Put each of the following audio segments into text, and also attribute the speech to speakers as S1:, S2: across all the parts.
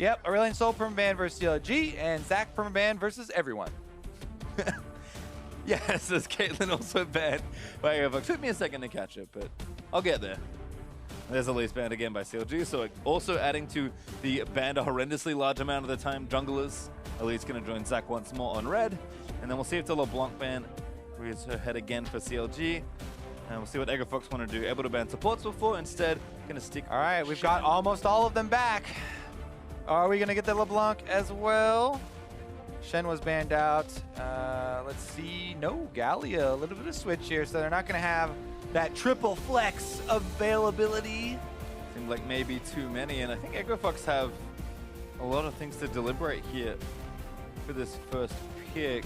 S1: Yep, Aurelion Sol permaban versus CLG, and Zach permaban versus everyone.
S2: Yes, there's Caitlyn also banned by Airvox. Took me a second to catch it, but I'll get there. There's Elise banned again by CLG, so also adding to the banned a horrendously large amount of the time junglers. Elise going to join Zach once more on red, and then we'll see if the LeBlanc ban rears her head again for CLG. And we'll see what Airvox want to do. Able to ban supports before, instead going to stick.
S1: All right, we've got almost all of them back. Are we going to get the LeBlanc as well? Shen was banned out. Let's see. No, Gallia, a little bit of switch here, so they're not going to have that triple flex availability.
S2: Seems like maybe too many, and I think Airvox have a lot of things to deliberate here for this first pick.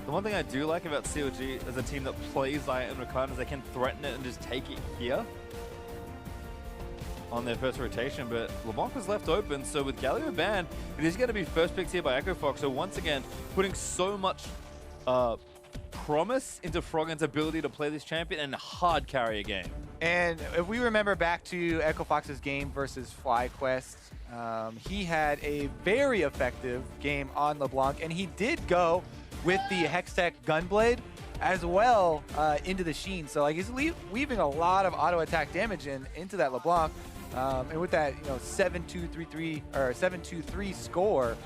S2: The one thing I do like about CLG as a team that plays Xayah and Rakan is they can threaten it and just take it here on their first rotation, but LeBlanc was left open, so with Galio banned, it is going to be first picked here by Airvox, so once again, putting so much promise into Froggen's ability to play this champion and hard carry a game.
S1: And if we remember back to Echo Fox's game versus FlyQuest, he had a very effective game on LeBlanc, and he did go with the Hextech Gunblade as well into the Sheen. So like he's weaving a lot of auto attack damage into that LeBlanc. And with that 7-2-3-3 or 7-2-3 score,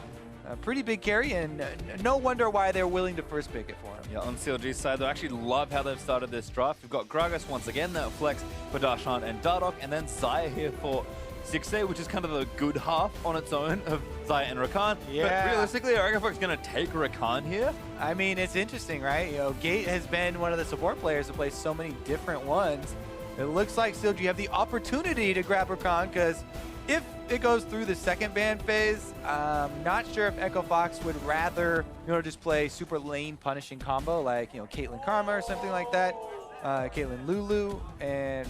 S1: a pretty big carry, and no wonder why they're willing to first pick it for him.
S2: Yeah, on CLG's side, they actually love how they've started this draft. We've got Gragas once again, that flex for Darshan and Dardoch, and then Xayah here for 6A, which is kind of the good half on its own of Xayah and Rakan.
S1: Yeah.
S2: But realistically, are Airvox going to take Rakan here?
S1: I mean, it's interesting, right? Gate has been one of the support players to play so many different ones. It looks like still you have the opportunity to grab Rakan, because if it goes through the second ban phase, not sure if Echo Fox would rather just play super lane punishing combo like Caitlyn Karma or something like that, Caitlyn Lulu, and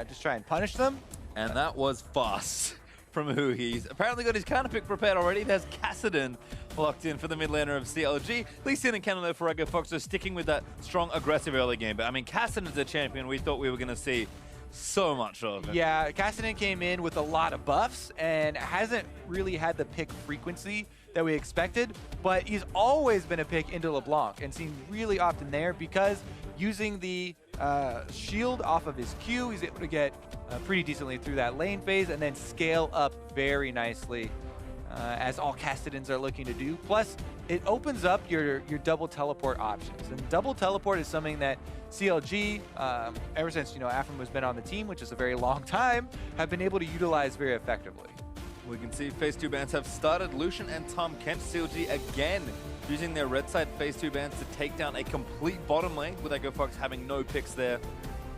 S1: just try and punish them.
S2: And that was fast from who he's apparently got his counter pick prepared already. There's Kassadin locked in for the mid laner of CLG. Lee Sin and Canada for Airvox are sticking with that strong, aggressive early game. But I mean, Kassadin's a champion we thought we were going to see so much of it.
S1: Yeah, Kassadin came in with a lot of buffs and hasn't really had the pick frequency that we expected, but he's always been a pick into LeBlanc and seen really often there because using the shield off of his Q, he's able to get pretty decently through that lane phase and then scale up very nicely, as all Kassadins are looking to do. Plus, it opens up your double teleport options. And double teleport is something that CLG, ever since Afram has been on the team, which is a very long time, have been able to utilize very effectively.
S2: We can see phase 2 bans have started. Lucian and Tom Kent, CLG again using their red side phase 2 bans to take down a complete bottom lane, with Airvox having no picks there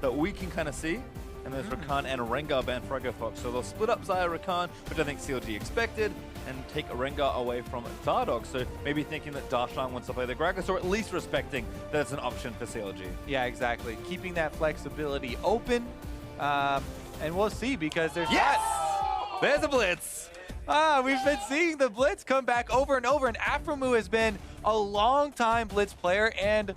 S2: that we can kind of see. And there's Rakan and Rengar banned for Airvox. So they'll split up Xayah Rakan, which I think CLG expected, and take Rengar away from Dardoch. So maybe thinking that Darshan wants to play the Gragas, or at least respecting that it's an option for CLG.
S1: Yeah, exactly. Keeping that flexibility open. And we'll see, because there's
S2: There's a blitz.
S1: We've been seeing the blitz come back over and over, and Aframu has been a long time blitz player and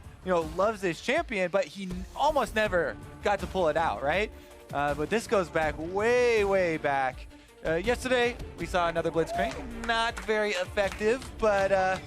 S1: loves this champion, but he almost never got to pull it out, right? But this goes back way back. Yesterday we saw another blitzcrank, not very effective, but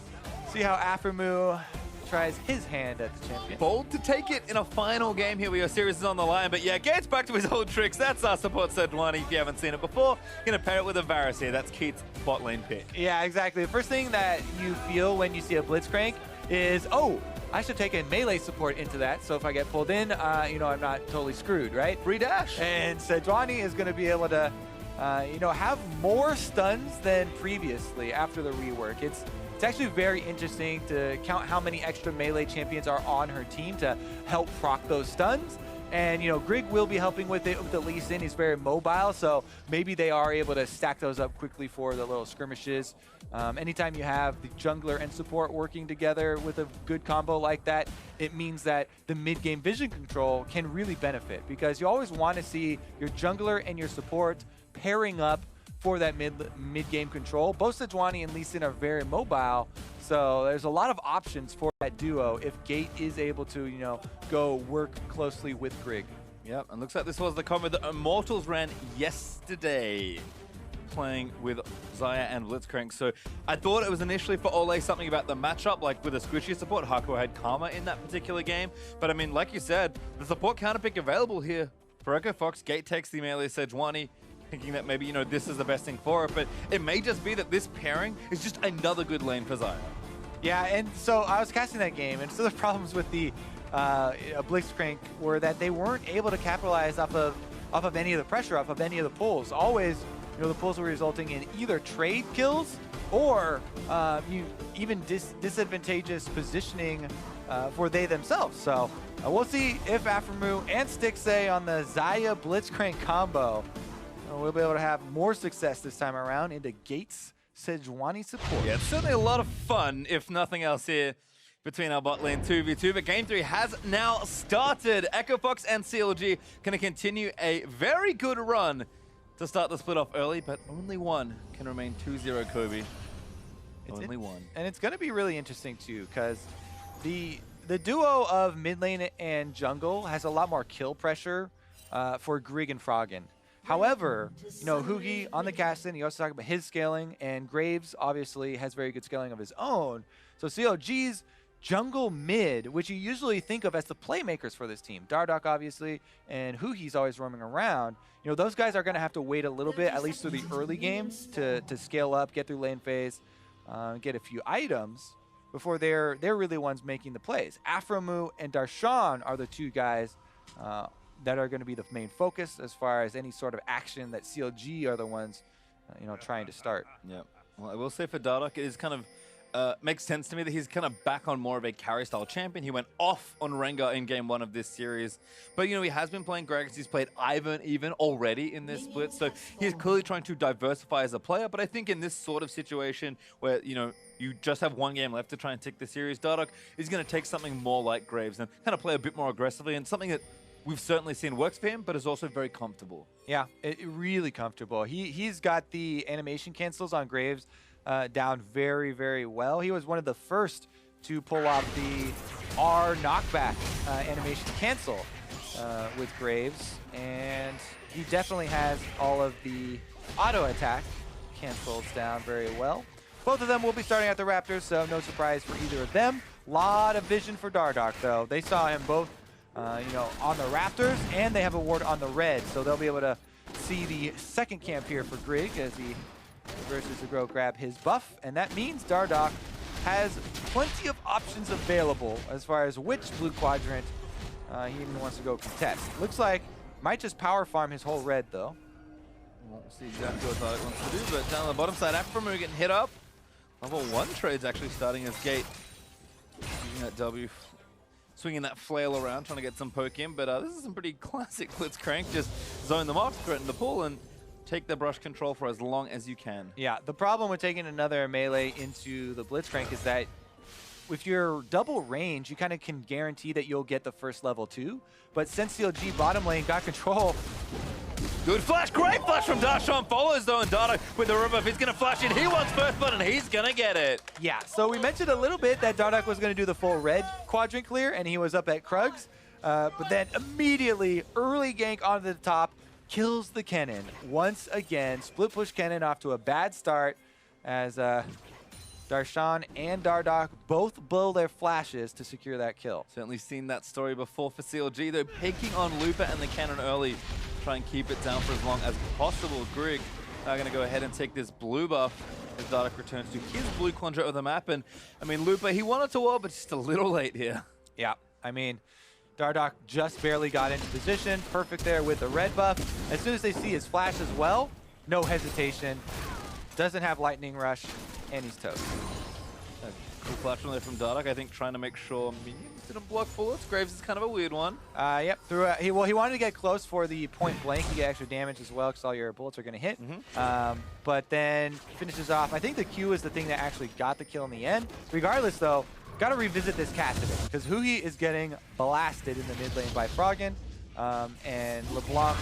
S1: see how Aframu tries his hand at the champion.
S2: Bold to take it in a final game here where your series is on the line, but yeah, Gates back to his old tricks. That's our support Sedwani if you haven't seen it before. Gonna pair it with a Varus here. That's Keith's bot lane pick.
S1: Yeah, exactly. The first thing that you feel when you see a blitzcrank is, oh, I should take a melee support into that, so if I get pulled in, I'm not totally screwed, right?
S2: Free dash.
S1: And Sedwani is gonna be able to have more stuns than previously after the rework. It's actually very interesting to count how many extra melee champions are on her team to help proc those stuns. And, Grig will be helping with it with the Lee Sin. He's very mobile, so maybe they are able to stack those up quickly for the little skirmishes. Anytime you have the jungler and support working together with a good combo like that, it means that the mid-game vision control can really benefit, because you always want to see your jungler and your support pairing up for that mid-game control. Both Sejuani and Lee Sin are very mobile, so there's a lot of options for that duo if Gate is able to, go work closely with Grig.
S2: Yep, and looks like this was the combo that Immortals ran yesterday. playing with Xayah and Blitzcrank. So I thought it was initially for Ole something about the matchup, like with a squishy support. Haku had Karma in that particular game. But I mean, like you said, the support counter pick available here for Echo Fox. Gate takes the melee Sejuani, thinking that maybe, you know, this is the best thing for it. But it may just be that this pairing is just another good lane for Xayah.
S1: Yeah, and so I was casting that game, and so the problems with the Blitzcrank were that they weren't able to capitalize off of any of the pressure, off of any of the pulls. Always, you know, the pulls were resulting in either trade kills or even disadvantageous positioning for they themselves. So we'll see if Aphromoo and Stixxay on the Xayah Blitzcrank combo we'll be able to have more success this time around into Gates Sejuani support.
S2: Yeah, it's certainly a lot of fun, if nothing else, here between our bot lane 2v2. But Game 3 has now started. Echo Fox and CLG going to continue a very good run to start the split off early, but only one can remain 2-0 Kobe. Only one. And
S1: it's going to be really interesting, too, because the duo of mid lane and jungle has a lot more kill pressure for Grig and Froggen. However, you know, Hugi on the casting, he also talked about his scaling, and Graves obviously has very good scaling of his own. So CLG's jungle mid, which you usually think of as the playmakers for this team, Dardoch obviously, and Hugi's always roaming around. You know, those guys are going to have to wait a little bit, at least through the early games, to scale up, get through lane phase, get a few items before they're really the ones making the plays. Aphromoo and Darshan are the two guys that are going to be the main focus as far as any sort of action that CLG are the ones, you know, trying to start.
S2: Yeah. Well, I will say for Dardoch, it is kind of makes sense to me that he's kind of back on more of a carry-style champion. He went off on Rengar in Game 1 of this series. But, you know, he has been playing Gragas. He's played Ivern even already in this split. So he's clearly trying to diversify as a player. But I think in this sort of situation where, you know, you just have one game left to try and take the series, Dardoch is going to take something more like Graves and kind of play a bit more aggressively, and something that we've certainly seen works for him, but is also very comfortable. Yeah,
S1: really comfortable. He's got the animation cancels on Graves down very, very well. He was one of the first to pull off the R knockback animation cancel with Graves, and he definitely has all of the auto attack cancels down very well. Both of them will be starting at the Raptors, so no surprise for either of them. Lot of vision for Dardoch, though. They saw him both you know, on the Raptors, and they have a ward on the red, so they'll be able to see the second camp here for Grig as he versus the Grow grab his buff, and that means Dardoch has plenty of options available as far as which blue quadrant he even wants to go contest. Looks like might just power farm his whole red, though.
S2: We'll see exactly what Dardoch wants to do, but down on the bottom side, Aphromoo getting hit up. Level 1 trade's actually starting as Gate using that W, swinging that flail around, trying to get some poke in, but this is some pretty classic Blitzcrank. Just zone them off, threaten the pull, and take the brush control for as long as you can.
S1: Yeah, the problem with taking another melee into the Blitzcrank is that if you're double range, you kind of can guarantee that you'll get the first level 2. But since CLG bottom lane got control,
S2: good flash, great flash from Darshan, follows though, and Dardoch with the rebuff, he's gonna flash in, he wants first blood, and he's gonna get it.
S1: Yeah, so we mentioned a little bit that Dardoch was gonna do the full red quadrant clear, and he was up at Krugs, but then immediately, early gank onto the top, kills the Kennen. Once again, split push Kennen off to a bad start as Darshan and Dardoch both blow their flashes to secure that kill.
S2: Certainly seen that story before for CLG, though, picking on Lupa and the Cannon early, try and keep it down for as long as possible. Grig are going to go ahead and take this blue buff as Dardoch returns to his blue quadrant of the map. And, I mean, Lupa, he wanted to wall, but just a little late here.
S1: Yeah, I mean, Dardoch just barely got into position. Perfect there with the red buff. As soon as they see his flash as well, no hesitation. Doesn't have lightning rush, and he's toast.
S2: Cool flash from there from Dardoch, I think, trying to make sure minions didn't block bullets. Graves is kind of a weird one.
S1: Yep. He wanted to get close for the point blank. You get extra damage as well because all your bullets are going to hit. But then finishes off. I think the Q is the thing that actually got the kill in the end. Regardless, though, got to revisit this casting because Hugi is getting blasted in the mid lane by Froggen, and LeBlanc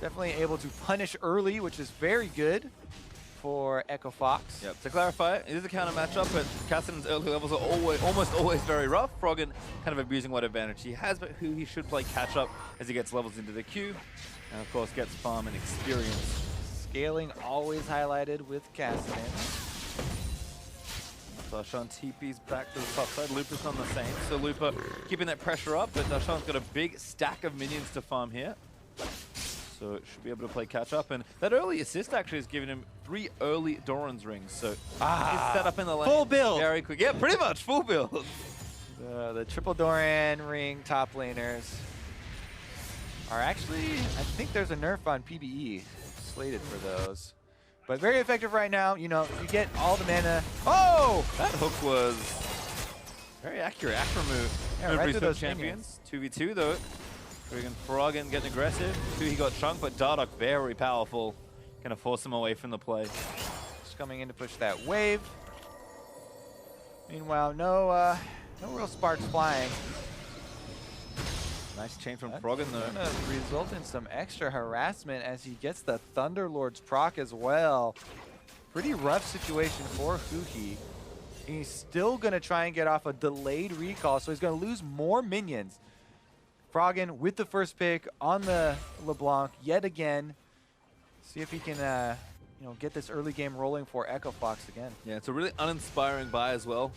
S1: definitely able to punish early, which is very good for Echo Fox.
S2: Yep. To clarify, it is a counter matchup, but Kassadin's early levels are almost always very rough. Froggen kind of abusing what advantage he has, but who he should play catch up as he gets levels into the queue, and of course gets farm and experience
S1: Scaling always highlighted with Cassidy.
S2: Darshan TP's back to the top side. Lupa's on the same. So Lupa keeping that pressure up, but Darshan's got a big stack of minions to farm here. So it should be able to play catch up. And that early assist actually has given him 3 early Doran's rings. So he's set up in the lane.
S1: Full build.
S2: Very quick. Yeah, pretty much full build.
S1: The triple Doran ring top laners are actually, I think there's a nerf on PBE slated for those. But very effective right now. You know, you get all the mana. Oh!
S2: That hook was very accurate. Afro
S1: Yeah, right through those
S2: champions. 2v2 though. Friggin' Froggen getting aggressive. He got chunked, but Dardoch very powerful. Gonna force him away from the play.
S1: Just coming in to push that wave. Meanwhile, no real sparks flying.
S2: Nice chain from Froggen though.
S1: Gonna result in some extra harassment as he gets the Thunderlord's proc as well. Pretty rough situation for Huhi. He's still gonna try and get off a delayed recall, so he's gonna lose more minions. Froggen with the first pick on the LeBlanc yet again. See if he can get this early game rolling for Echo Fox again.
S2: Yeah, it's a really uninspiring buy as well.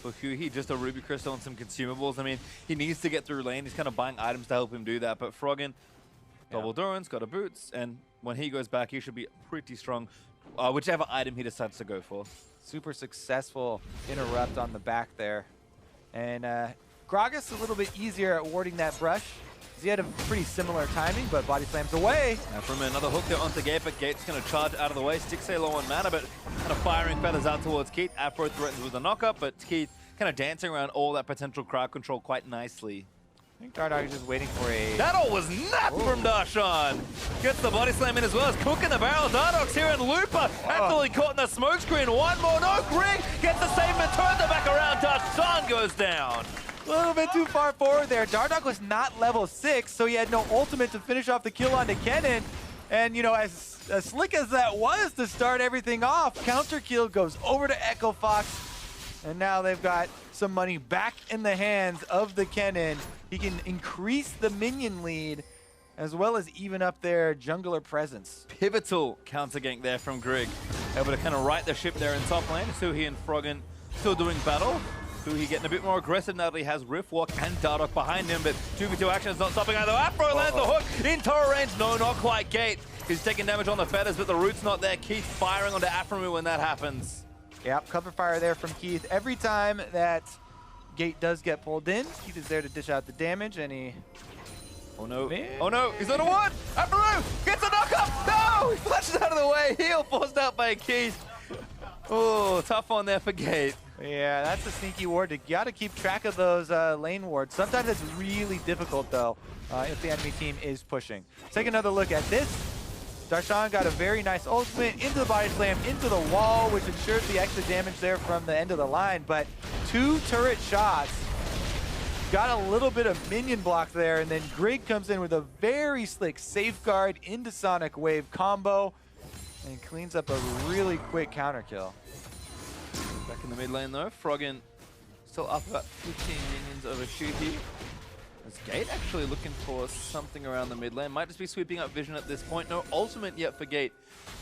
S2: For Huhi, just a Ruby Crystal and some consumables. I mean, he needs to get through lane. He's kind of buying items to help him do that. But Froggen, double Durance, got a boots, and when he goes back, he should be pretty strong, whichever item he decides to go for.
S1: Super successful interrupt on the back there. And Gragas a little bit easier at warding that brush. He had a pretty similar timing, but body slams away.
S2: Now from another hook there onto Gate, but Gate's going to charge out of the way. Stixxay low on mana, but kind of firing feathers out towards Keith. Afro threatens with a knockup, but Keith kind of dancing around all that potential crowd control quite nicely.
S1: I think Dardoch is just waiting for a...
S2: That all was nuts from Darshan. Gets the body slam in as well as cooking the barrel. Dardoch's here and Lupa absolutely caught in the smoke screen. One more, no Grig gets the save and turns it back around. Darshan goes down.
S1: A little bit too far forward there. Dardoch was not level 6, so he had no ultimate to finish off the kill onto Kennen. And, you know, as slick as that was to start everything off, counter kill goes over to Echo Fox. And now they've got some money back in the hands of the Kennen. He can increase the minion lead as well as even up their jungler presence.
S2: Pivotal counter gank there from Grig. Able to kind of right the ship there in top lane. Suhi and Froggen still doing battle. Suhi getting a bit more aggressive now that he has Riftwalk and Dardoch behind him, but 2v2 action is not stopping either. Afro lands the hook in tower range. No, not quite Gate. He's taking damage on the feathers, but the root's not there. Keith firing onto Afro when that happens.
S1: Yep, cover fire there from Keith. Every time that Gate does get pulled in, Keith is there to dish out the damage, and he...
S2: Oh no, oh no, he's on a one! Afro gets a knockup! No! He flashes out of the way, heal forced out by Keith. Oh, tough one there for Gate.
S1: Yeah, that's a sneaky ward. You got to keep track of those lane wards. Sometimes it's really difficult, though, if the enemy team is pushing. Take another look at this. Darshan got a very nice ultimate into the body slam, into the wall, which ensures the extra damage there from the end of the line. But 2 turret shots. Got a little bit of minion block there, and then Grig comes in with a very slick safeguard into Sonic Wave combo and cleans up a really quick counter kill.
S2: Back in the mid lane though, Froggen still up about 15 minions over Shuhi. Is Gate actually looking for something around the mid lane? Might just be sweeping up vision at this point. No ultimate yet for Gate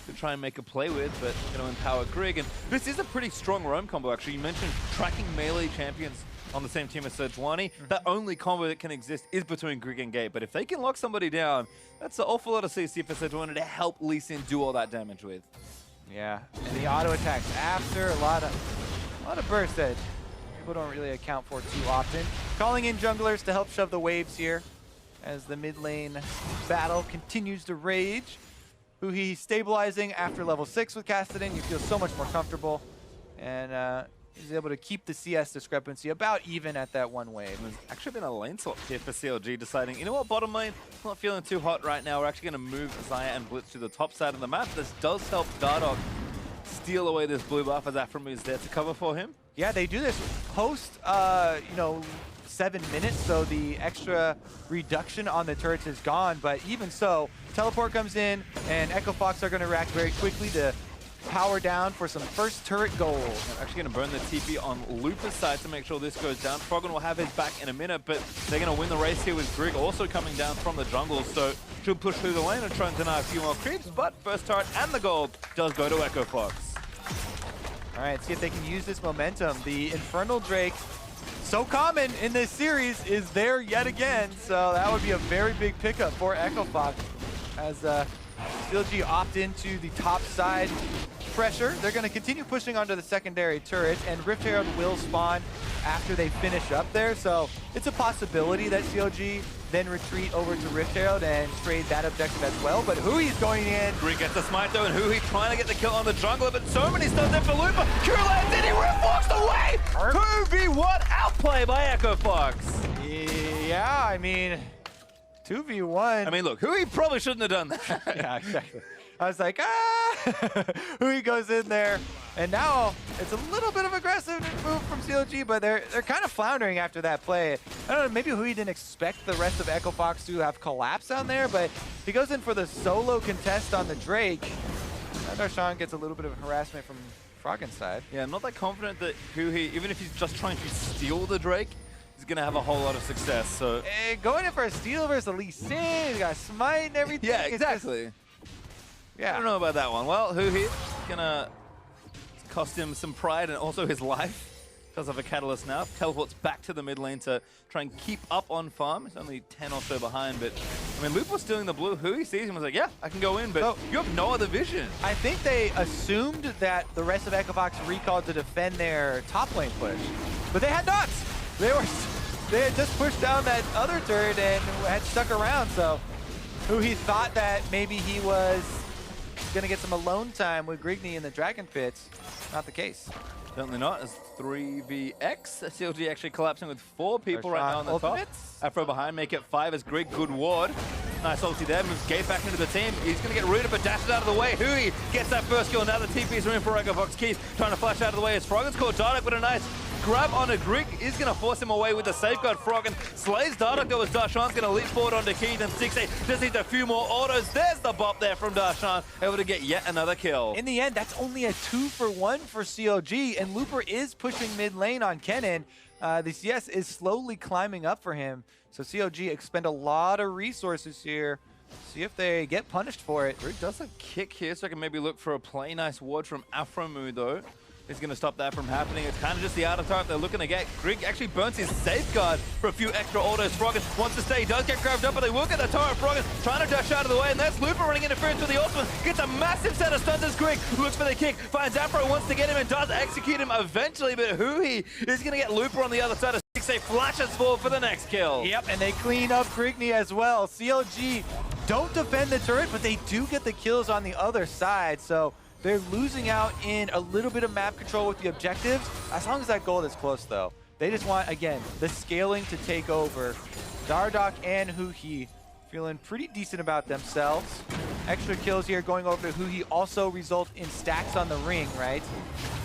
S2: to try and make a play with, but going to empower Grig. And this is a pretty strong roam combo actually. You mentioned tracking melee champions on the same team as Sejuani. That only combo that can exist is between Grig and Gate, but if they can lock somebody down, that's an awful lot of CC for Sejuani to help Lee Sin do all that damage with.
S1: Yeah, and the auto attacks after a lot of burst that people don't really account for too often. Calling in junglers to help shove the waves here as the mid lane battle continues to rage. Huhi stabilizing after level 6 with Cassidy. You feel so much more comfortable, and he's able to keep the CS discrepancy about even at that one wave.
S2: There's actually been a lane swap here for CLG deciding, you know what, bottom lane, not feeling too hot right now. We're actually going to move Xayah and Blitz to the top side of the map. This does help Dardoch steal away this blue buff as Afram is there to cover for him.
S1: Yeah, they do this post, 7 minutes, so the extra reduction on the turrets is gone. But even so, teleport comes in, and Echo Fox are going to react very quickly to power down for some first turret gold.
S2: I'm actually going to burn the TP on Lupa's side to make sure this goes down. Froggen will have his back in a minute, but they're going to win the race here with Grig also coming down from the jungle, so she'll push through the lane and try and deny a few more creeps, but first turret and the gold does go to Echo Fox.
S1: All right, see if they can use this momentum. The Infernal Drake, so common in this series, is there yet again, so that would be a very big pickup for Echo Fox as CLG opt into the top side pressure. They're going to continue pushing onto the secondary turret, and Rift Herald will spawn after they finish up there, so it's a possibility that CLG then retreat over to Rift Herald and trade that objective as well, but Hui's going in.
S2: Grig gets the smite though, and Hui trying to get the kill on the jungler, but so many stuns in for Lupa. Q lands in, he Rift walks away! 2v1 outplay by Echo Fox.
S1: Yeah, I mean, 2v1.
S2: I mean, look, Hui probably shouldn't have done that.
S1: Yeah, exactly. I was like, Hui goes in there, and now it's a little bit of aggressive move from CLG, but they're kind of floundering after that play. I don't know, maybe Hui didn't expect the rest of Echo Fox to have collapsed down there, but he goes in for the solo contest on the Drake. And Darshan gets a little bit of harassment from Froggen's side.
S2: Yeah, I'm not that confident that Hui, even if he's just trying to steal the Drake, he's going to have a whole lot of success, so...
S1: Going in for a steal versus Lee Sin, he's got smite and everything.
S2: Yeah, exactly.
S1: Yeah.
S2: I don't know about that one. Well, Hui gonna cost him some pride and also his life because of a catalyst now. Teleports back to the mid lane to try and keep up on farm. He's only 10 or so behind, but I mean, Lupa was stealing the blue. Hui sees him and was like, yeah, I can go in, but you have no other vision.
S1: I think they assumed that the rest of Echo Fox recalled to defend their top lane push, but they had not. They had just pushed down that other turret and had stuck around, so Hui thought that maybe he was going to get some alone time with Grigny in the Dragon Pits. Not the case.
S2: Certainly not. It's 3vx. CLG actually collapsing with 4 people right now on the
S1: ultimates.
S2: top. Afro behind, make it 5 as Grig, good ward. Nice ulti there, moves Gate back into the team. He's going to get rooted, but dashes out of the way. Hui gets that first kill. Now the TP's are in for Echo Fox. Keith trying to flash out of the way as Froggen's caught Dardoch with a nice grab on a Grig. Is going to force him away with the safeguard. Froggen slays Dardoch though as Darshan's going to leap forward onto Keith, and 6-8 just needs a few more autos. There's the bop there from Darshan, able to get yet another kill.
S1: In the end, that's only a 2-for-1 for CLG, and Looper is pushing mid lane on Kennen. The CS is slowly climbing up for him, so CLG expend a lot of resources here. See if they get punished for it.
S2: Grig does a kick here, so I can maybe look for a play nice ward from Afromu though. He's going to stop that from happening. It's kind of just the outer type they're looking to get. Grig actually burns his safeguard for a few extra autos. Froggen wants to stay. He does get grabbed up, but they will get the turret. Froggen trying to dash out of the way, and that's Lupa running interference with the ultimate. Gets a massive set of stuns as Grig looks for the kick. Finds Afro, wants to get him, and does execute him eventually, but Hui is going to get Lupa on the other side. 6-8 flashes forward for the next kill.
S1: Yep, and they clean up Grigny as well. CLG don't defend the turret, but they do get the kills on the other side, so they're losing out in a little bit of map control with the objectives, as long as that gold is close though. They just want, again, the scaling to take over. Dardoch and Hui feeling pretty decent about themselves. Extra kills here going over to Hui also result in stacks on the ring, right?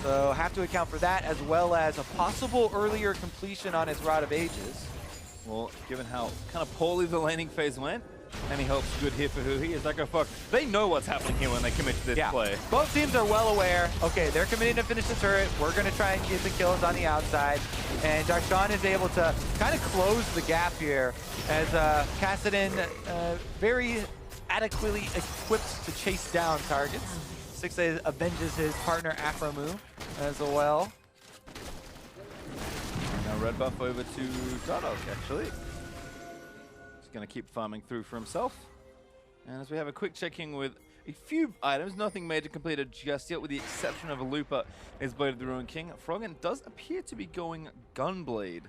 S1: So have to account for that, as well as a possible earlier completion on his Rod of Ages.
S2: Well, given how kind of poorly the laning phase went, any help's good here for Hui as Echo Fox. They know what's happening here when they commit to this play.
S1: Both teams are well aware. Okay, they're committing to finish the turret. We're going to try and get the kills on the outside. And Darshan is able to kind of close the gap here as Kassadin very adequately equipped to chase down targets. 6-8 avenges his partner Afromu as well.
S2: Now red buff over to Dardoch actually. Going to keep farming through for himself. And as we have a quick checking with a few items, nothing major completed just yet with the exception of a Lupa is Blade of the Ruined King. Froggen does appear to be going Gunblade.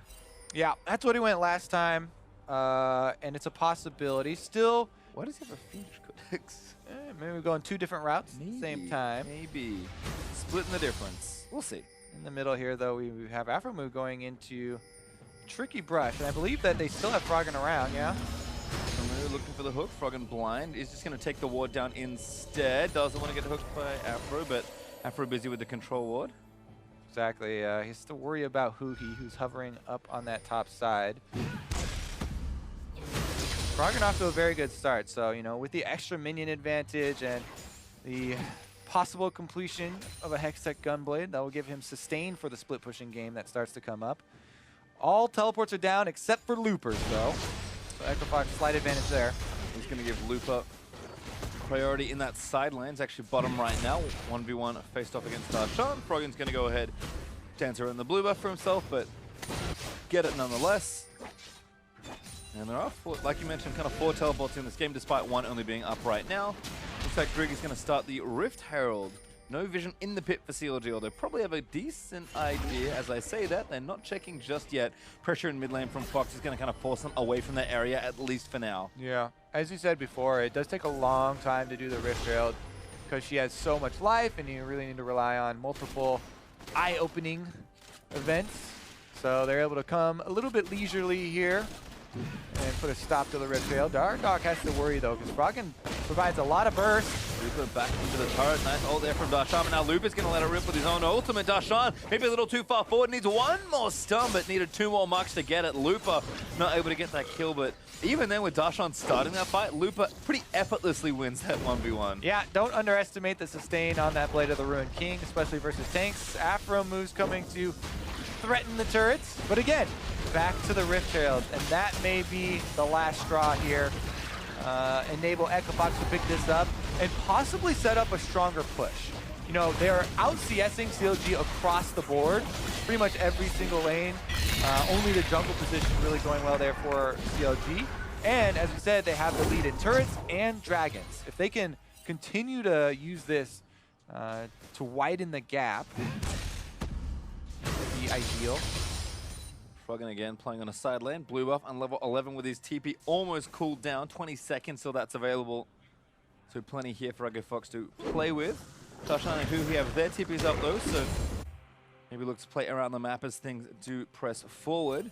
S1: Yeah, that's what he went last time. And it's a possibility. Still,
S2: why does he have a Phoenix Codex?
S1: Maybe we're going 2 different routes at the same time.
S2: Maybe. Splitting the difference. We'll see.
S1: In the middle here, though, we have Afromu going into Tricky Brush, and I believe that they still have Froggen around, yeah?
S2: Looking for the hook. Froggen blind is just going to take the ward down instead. Doesn't want to get hooked by Afro, but Afro busy with the control ward.
S1: Exactly. He has to worry about Hui, who's hovering up on that top side. Froggen off to a very good start, so, you know, with the extra minion advantage and the possible completion of a Hextech Gunblade. That will give him sustain for the split pushing game that starts to come up. All teleports are down except for Loopers, though. So Equifox, slight advantage there.
S2: He's going to give Looper priority in that side lane. It's actually bottom right now. 1v1 faced off against Darshan. Froggen's going to go ahead, dance around the blue buff for himself, but get it nonetheless. And there are, like you mentioned, kind of 4 teleports in this game, despite one only being up right now. Looks like Grig is going to start the Rift Herald. No vision in the pit for CLG, although probably have a decent idea. As I say that, they're not checking just yet. Pressure in mid lane from Fox is going to kind of force them away from their area, at least for now.
S1: Yeah, as you said before, it does take a long time to do the Rift Herald because she has so much life and you really need to rely on multiple eye-opening events. So they're able to come a little bit leisurely here and put a stop to the Rift Herald. Dark has to worry though because Froggen provides a lot of burst.
S2: Looper back into the turret. Nice ult there from Darshan. And now Looper's going to let it rip with his own ultimate. Darshan maybe a little too far forward. Needs one more stun, but needed 2 more mucks to get it. Looper not able to get that kill, but even then with Darshan starting that fight, Looper pretty effortlessly wins that 1v1.
S1: Yeah, don't underestimate the sustain on that Blade of the Ruined King, especially versus tanks. Afro moves coming to threaten the turrets. But again, back to the Rift Herald, and that may be the last straw here. Enable Equifox to pick this up and possibly set up a stronger push. You know, they're out-CSing CLG across the board, pretty much every single lane. Only the jungle position really going well there for CLG. And as we said, they have the lead in turrets and dragons. If they can continue to use this to widen the gap, would be ideal.
S2: Froggen again playing on a side lane. Blue buff on level 11 with his TP almost cooled down. 20 seconds till that's available. So plenty here for Fox to play with. Darshan and Huhi have their TPs up though, so maybe look to play around the map as things do press forward.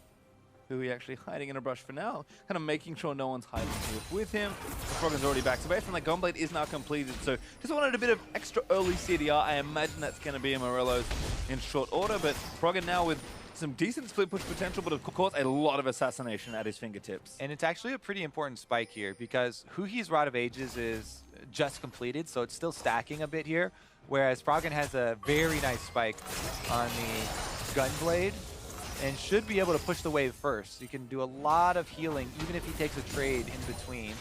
S2: Huhi actually hiding in a brush for now, kind of making sure no one's hiding with him. Froggen's already back to base, and the Gunblade is now completed, so just wanted a bit of extra early CDR. I imagine that's going to be Morello's in short order, but Froggen now with some decent split push potential, but of course a lot of assassination at his fingertips.
S1: And it's actually a pretty important spike here because Huhi's Rod of Ages is just completed, so it's still stacking a bit here, whereas Froggen has a very nice spike on the Gunblade and should be able to push the wave first. You can do a lot of healing even if he takes a trade in between.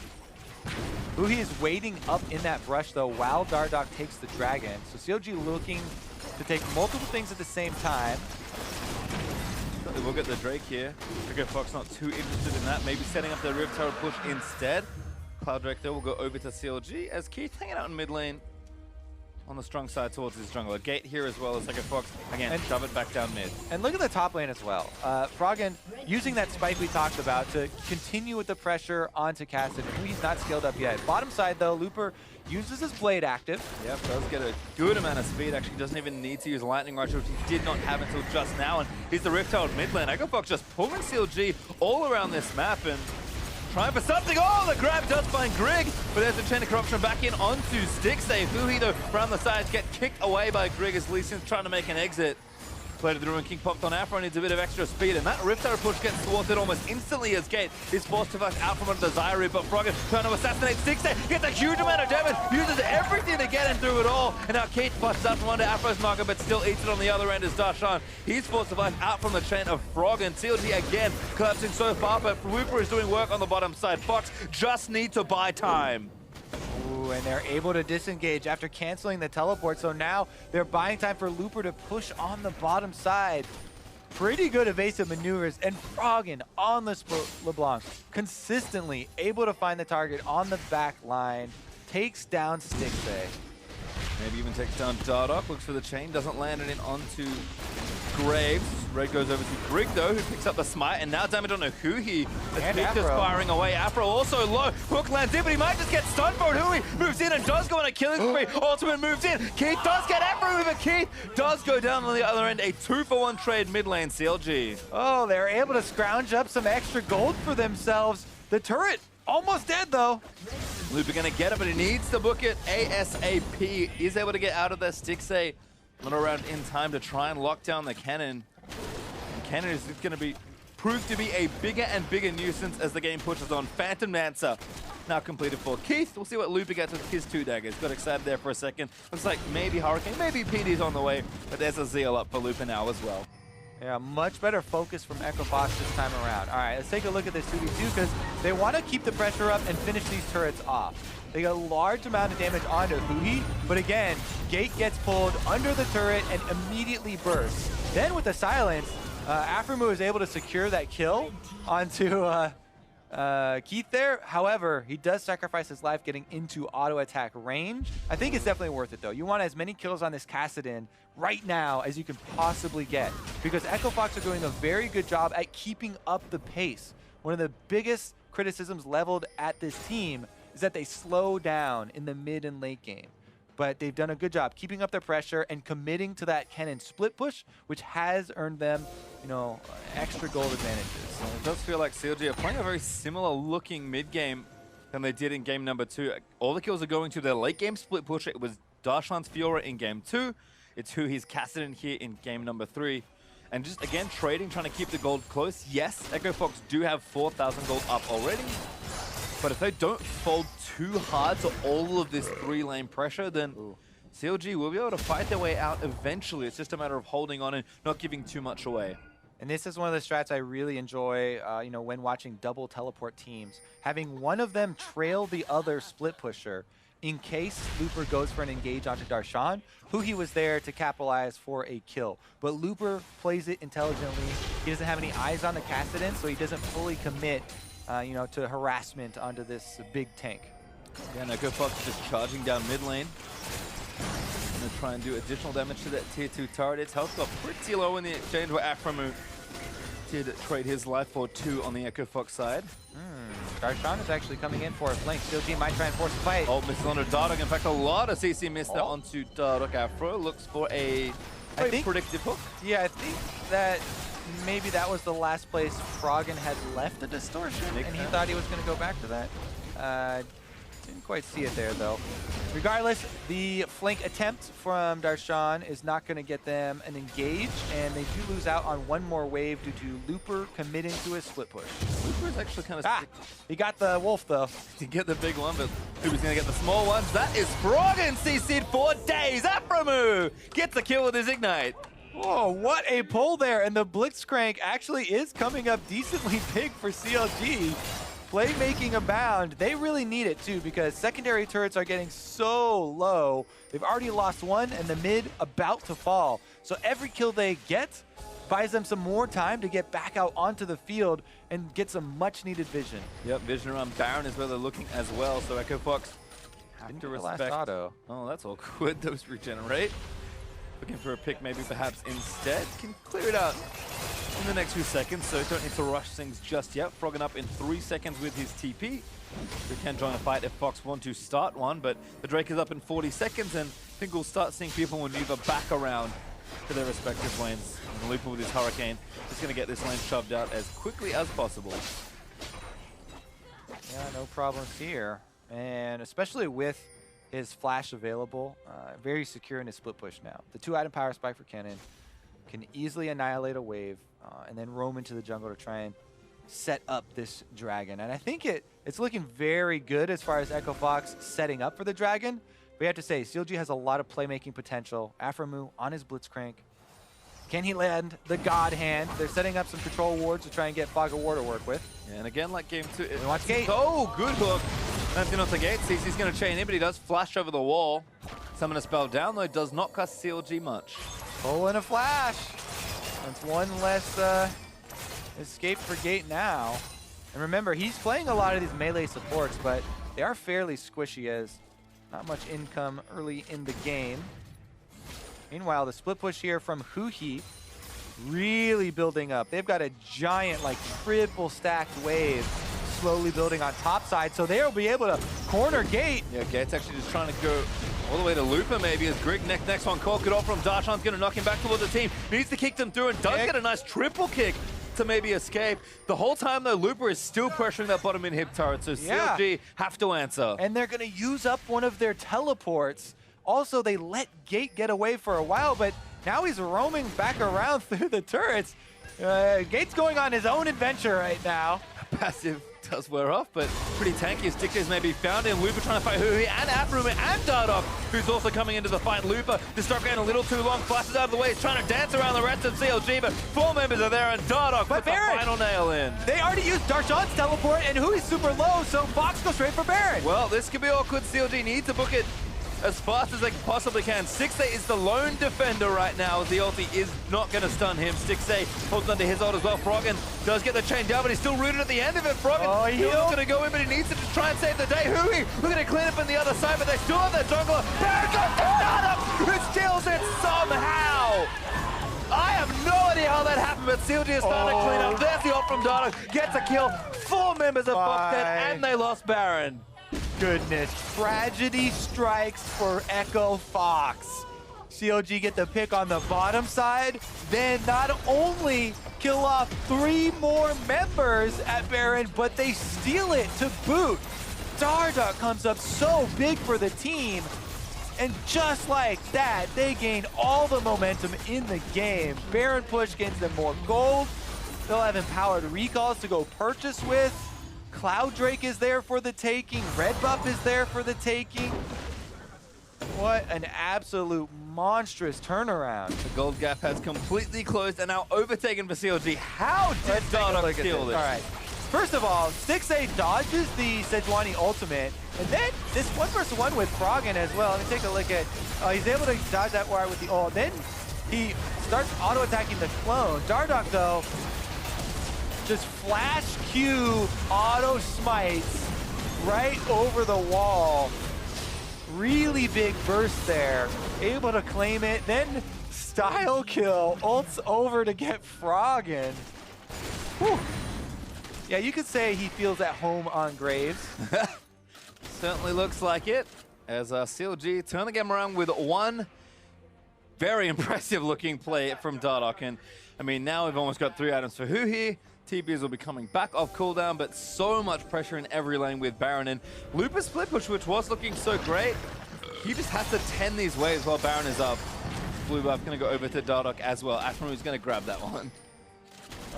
S1: Huhi is waiting up in that brush though while Dardoch takes the dragon. So CLG looking to take multiple things at the same time.
S2: We'll get the Drake here. Fox not too interested in that. Maybe setting up the Rift Herald push instead. Cloud Drake though will go over to CLG as Keith hanging out in mid lane on the strong side towards his jungler. Gate here as well as Fox again and shove it back down mid.
S1: And look at the top lane as well. Froggen using that spike we talked about to continue with the pressure onto Cassidy. He's not scaled up yet. Bottom side though, Looper uses his blade active.
S2: Yep, does get a good amount of speed. Actually doesn't even need to use Lightning Rush, which he did not have until just now. And he's the Rift Herald mid lane. Fox just pulling CLG all around this map and trying for something. Oh, the grab does find Grig, but there's a Chain of Corruption back in onto Stixxay. Huhi though around the sides get kicked away by Grig as Lee Sin's trying to make an exit. Blade of the Ruined King popped on Afro, needs a bit of extra speed, and that Rift Herald push gets thwarted almost instantly as Gate is forced to fuck out from under the Zyre, but Froggen trying to assassinate Stixxay, gets a huge amount of damage, uses everything to get him through it all, and now Kate busts out from under Afro's marker, but still eats it on the other end as Darshan. He's forced to fight out from the chain of Froggen. CLG again collapsing so far, but Wooper is doing work on the bottom side. Fox just need to buy time.
S1: Ooh, and they're able to disengage after canceling the teleport, so now they're buying time for Looper to push on the bottom side. Pretty good evasive maneuvers, and Froggen on the LeBlanc, consistently able to find the target on the back line, takes down Stixxay.
S2: Maybe even takes down Dardoch, looks for the chain, doesn't land it in onto Graves. Red goes over to Grig though, who picks up the smite, and now damage on Huhi. As Keith is firing away. Afro also low. Hook lands in, but he might just get stunned for it. Huhi moves in and does go on a killing spree. Ultimate moves in. Keith does get Afro, but Keith does go down on the other end. A 2-for-1 trade mid lane, CLG.
S1: Oh, they're able to scrounge up some extra gold for themselves. The turret almost dead though.
S2: Looper gonna get it, but he needs to book it ASAP. He's able to get out of there. Stixxay not around in time to try and lock down the cannon. And cannon is gonna be prove to be a bigger and bigger nuisance as the game pushes on. Phantom Dancer now completed for Keith. We'll see what Looper gets with his 2 daggers. Got excited there for a second. Looks like maybe Hurricane, maybe PD's on the way, but there's a Zeal up for Looper now as well.
S1: Yeah, much better focus from Echo Fox this time around. All right, let's take a look at this 2v2 because they want to keep the pressure up and finish these turrets off. They got a large amount of damage onto Huhi, but again, Gate gets pulled under the turret and immediately bursts. Then with the silence, Aframu is able to secure that kill onto Keith there. However, he does sacrifice his life getting into auto attack range. I think it's definitely worth it though. You want as many kills on this Kassadin right now as you can possibly get because Echo Fox are doing a very good job at keeping up the pace. One of the biggest criticisms leveled at this team is that they slow down in the mid and late game. But they've done a good job keeping up their pressure and committing to that cannon split push, which has earned them, you know, extra gold advantages.
S2: Well, it does feel like CLG are playing a very similar looking mid game than they did in game number 2. All the kills are going to their late game split push. It was Darshan's Fiora in game 2. It's who he's casted in here in game number 3. And just again, trading, trying to keep the gold close. Yes, Echo Fox do have 4,000 gold up already. But if they don't fold too hard to all of this 3-lane pressure, then CLG will be able to fight their way out eventually. It's just a matter of holding on and not giving too much away.
S1: And this is one of the strats I really enjoy, you know, when watching double teleport teams. Having one of them trail the other split pusher in case Looper goes for an engage onto Darshan, who he was there to capitalize for a kill. But Looper plays it intelligently. He doesn't have any eyes on the Kassadin, so he doesn't fully commit you know, to harassment onto this big tank.
S2: Yeah, and Echo Fox just charging down mid lane. Gonna try and do additional damage to that tier 2 turret. Its health got pretty low in the exchange where Aframu did trade his life for 2 on the Echo Fox side.
S1: Darshan is actually coming in for a flank. CLG might try and force a fight.
S2: Oh, misses onto Dardock. In fact, a lot of CC missed there onto Dardock. Afro looks for a very predictive hook.
S1: Yeah, I think that maybe that was the last place Froggen had left a distortion, and he thought he was going to go back to that. Didn't quite see it there, though. Regardless, the flank attempt from Darshan is not going to get them an engage, and they do lose out on one more wave due to Looper committing to his split push.
S2: Looper's actually kind of
S1: he got the wolf, though.
S2: To get the big one, but Looper's going to get the small ones. That is Froggen CC'd for days. Aframu gets the kill with his Ignite.
S1: Whoa, what a pull there, and the Blitzcrank actually is coming up decently big for CLG. Playmaking abound. They really need it too because secondary turrets are getting so low. They've already lost one and the mid about to fall. So every kill they get buys them some more time to get back out onto the field and get some much needed vision.
S2: Yep, vision around Baron is where they're looking as well. So Echo Fox into respect.
S1: Last auto.
S2: Oh, that's awkward. Those regenerate. Looking for a pick maybe perhaps instead. Can clear it out in the next few seconds, so don't need to rush things just yet. Froggen up in 3 seconds with his TP. We can join a fight if Fox want to start one, but the Drake is up in 40 seconds, and I think we'll start seeing people maneuver back around to their respective lanes. And Looper with his Hurricane is going to get this lane shoved out as quickly as possible.
S1: Yeah, no problems here. And especially with his flash available, very secure in his split push now. The 2-item power spike for Cannon can easily annihilate a wave and then roam into the jungle to try and set up this dragon. And I think it's looking very good as far as Echo Fox setting up for the dragon. We have to say, CLG has a lot of playmaking potential. Aframu on his Blitzcrank. Can he land the God Hand? They're setting up some control wards to try and get Fog of War to work with.
S2: Yeah, and again, like game 2,
S1: We watch Gate.
S2: Oh, good hook. That's going to Gate. CC's going to chain in, but he does flash over the wall. Summon a spell down, though, does not cost CLG much.
S1: Pull in a flash. That's one less escape for Gate now. And remember, he's playing a lot of these melee supports, but they are fairly squishy as not much income early in the game. Meanwhile, the split push here from Huhi really building up. They've got a giant, like, triple stacked wave slowly building on top side, so they'll be able to corner Gate.
S2: Yeah, Gate's actually just trying to go all the way to Looper maybe as Grig next one caught it off from Darshan's going to knock him back towards the team. Needs to kick them through and does get a nice triple kick to maybe escape. The whole time though, Looper is still pressuring that bottom inhib turret, so CLG have to answer.
S1: And they're going to use up one of their teleports. Also, they let Gate get away for a while, but now he's roaming back around through the turrets. Gate's going on his own adventure right now.
S2: Passive does wear off, but pretty tanky as Stickers may be found in. Lupa trying to fight Huhi and Afroomer and Dardoch, who's also coming into the fight. Lupa, this start going a little too long, flashes out of the way. He's trying to dance around the rest of CLG, but 4 members are there, and Dardoch puts the final nail in.
S1: They already used Darshan's teleport, and Hui's super low, so Fox goes straight for Baron.
S2: Well, this could be awkward. CLG needs to book it as fast as they possibly can. Stixxay is the lone defender right now, as the ulti is not going to stun him. Stixxay holds onto his ult as well. Froggen does get the chain down, but he's still rooted at the end of it. Froggen still not going to go in, but he needs to try and save the day. Hui looking to clean up on the other side, but they still have their jungler. Baron goes to Dardoch, who steals it somehow. I have no idea how that happened, but CLG is starting to clean up. There's the ult from Dardoch, gets a kill. 4 members of Fox dead, and they lost Baron.
S1: Goodness, tragedy strikes for Echo Fox. CLG get the pick on the bottom side, then not only kill off 3 more members at Baron, but they steal it to boot. Dardoch comes up so big for the team, and just like that, they gain all the momentum in the game. Baron push gains them more gold. They'll have empowered recalls to go purchase with. Cloud Drake is there for the taking. Red buff is there for the taking. What an absolute monstrous turnaround.
S2: The gold gap has completely closed and now overtaken for CLG. How did Dardoch steal this?
S1: All right. First of all, Stixxay dodges the Sejuani ultimate, and then this 1v1 with Froggen as well. Let me take a look at, he's able to dodge that wire with the ult. Then he starts auto-attacking the clone. Dardoch, though, just flash Q auto smites right over the wall. Really big burst there. Able to claim it, then style kill. Ults over to get Froggen. Whew. Yeah, you could say he feels at home on Graves.
S2: Certainly looks like it, as CLG turn the game around with one very impressive looking play from Dardoch. And I mean, now we've almost got 3 items for Huhi. TPs will be coming back off cooldown, but so much pressure in every lane with Baron. And Lupa's split push, which was looking so great, he just has to 10 these waves while Baron is up. Blue buff going to go over to Dardoch as well. Afroomer's going to grab that one.